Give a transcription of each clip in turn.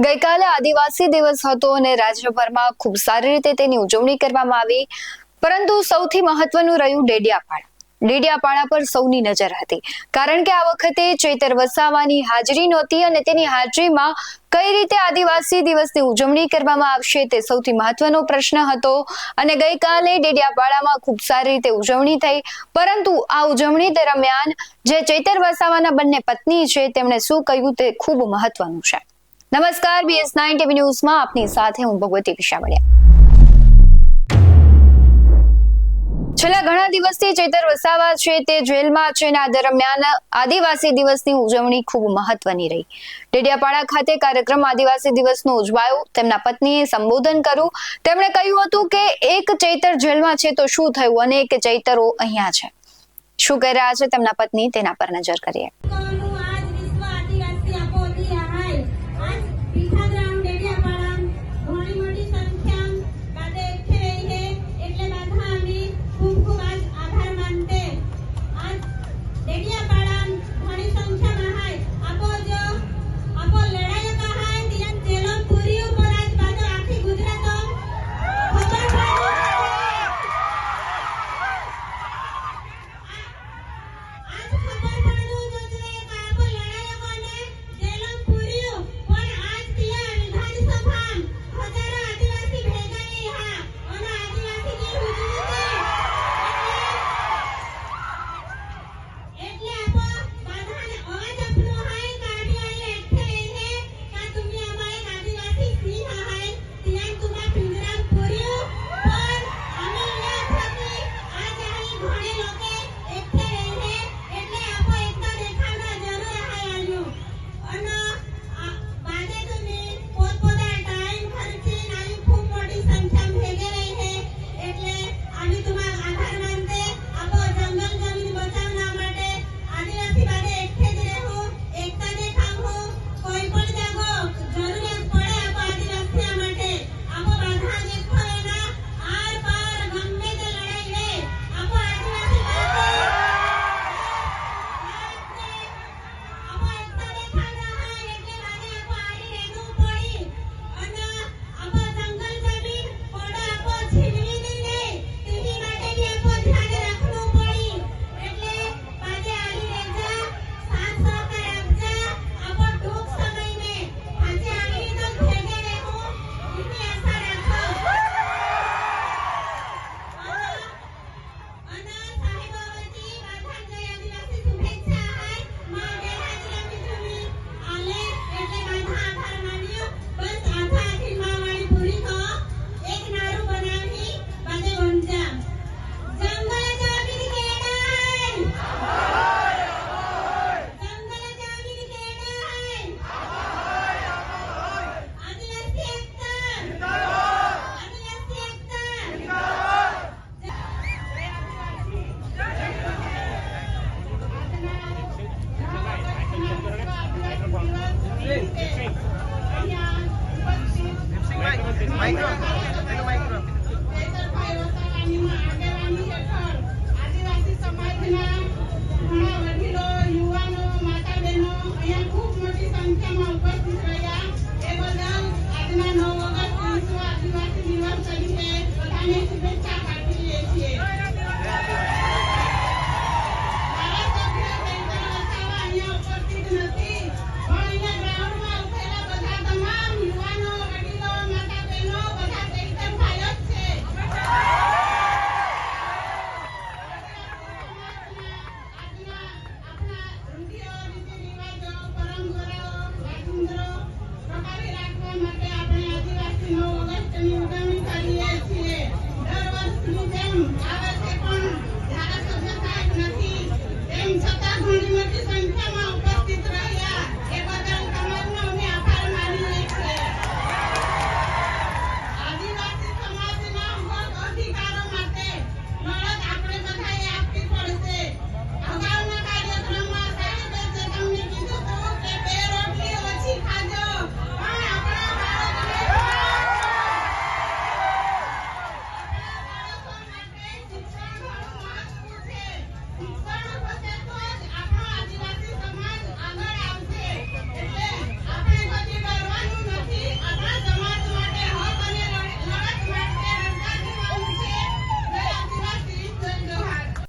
ગઈકાલે આદિવાસી દિવસ હતો અને રાજ્યભરમાં ખૂબ સારી રીતે તેની ઉજવણી કરવામાં આવી, પરંતુ સૌથી મહત્વનું રહ્યું ડેડિયાપાડા પર સૌની નજર હતી, કારણ કે આ વખતે ચૈતર વસાવાની હાજરી નહોતી અને તેની હાજરીમાં કઈ રીતે આદિવાસી દિવસની ઉજવણી કરવામાં આવશે તે સૌથી મહત્વનો પ્રશ્ન હતો. અને ગઈકાલે ડેડિયાપાડામાં ખૂબ સારી રીતે ઉજવણી થઈ, પરંતુ આ ઉજવણી દરમિયાન જે ચૈતર વસાવાના બંને પત્ની છે તેમણે શું કહ્યું તે ખૂબ મહત્વનું છે. નમસ્કાર, BS9 TV ન્યૂઝમાં આપની સાથે હું ભગવતી વિશાવડિયા. છેલ્લા ઘણા દિવસથી ચૈતર વસાવા છે તે જેલમાં છે અને આ દરમિયાન આદિવાસી દિવસની ઉજવણી ખૂબ મહત્વની રહી. ડેડિયાપાડા ખાતે કાર્યક્રમ આદિવાસી દિવસનો ઉજવાયો. તેમના પત્નીએ સંબોધન કર્યું. તેમણે કહ્યું હતું કે એક ચૈતર જેલમાં છે તો શું થયું અને એક ચૈતરો અહીંયા છે. શું કહી રહ્યા છે તેમના પત્ની તેના પર નજર કરીએ.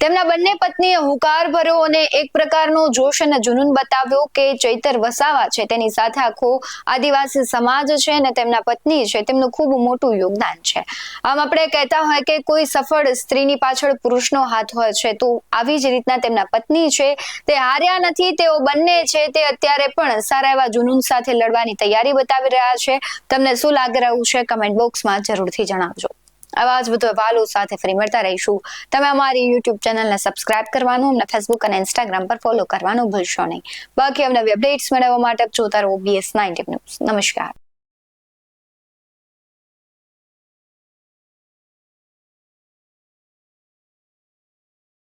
તેમના બંને પત્નીએ હુંકાર ભર્યો અને એક પ્રકારનો જોશ અને જુનૂન બતાવ્યો કે ચૈતર વસાવા છે તેની સાથે આખો આદિવાસી સમાજ છે અને તેમના પત્ની છે તેમનું ખૂબ મોટું યોગદાન છે. આમ આપણે કહેતા હોય કે કોઈ સફળ સ્ત્રીની પાછળ પુરુષનો હાથ હોય છે, તો આવી જ રીતના તેમના પત્ની છે તે હાર્યા નથી. તેઓ બંને છે તે અત્યારે પણ સારા એવા જુનૂન સાથે લડવાની તૈયારી બતાવી રહ્યા છે. તમને શું લાગી રહ્યું છે કમેન્ટ બોક્સમાં જરૂરથી જણાવજો. આવા જ વધુ અહેવાલો સાથે ફરી મળતા રહીશું. તમે અમારી યુટ્યુબ ચેનલને સબસ્ક્રાઇબ કરવાનું, અમને ફેસબુક અને ઇન્સ્ટાગ્રામ પર ફોલો કરવાનું ભૂલશો નહીં. બાકી અવનવી અપડેટ્સ મેળવવા માટે જોતા રહો BS9 ન્યૂઝ. નમસ્કાર.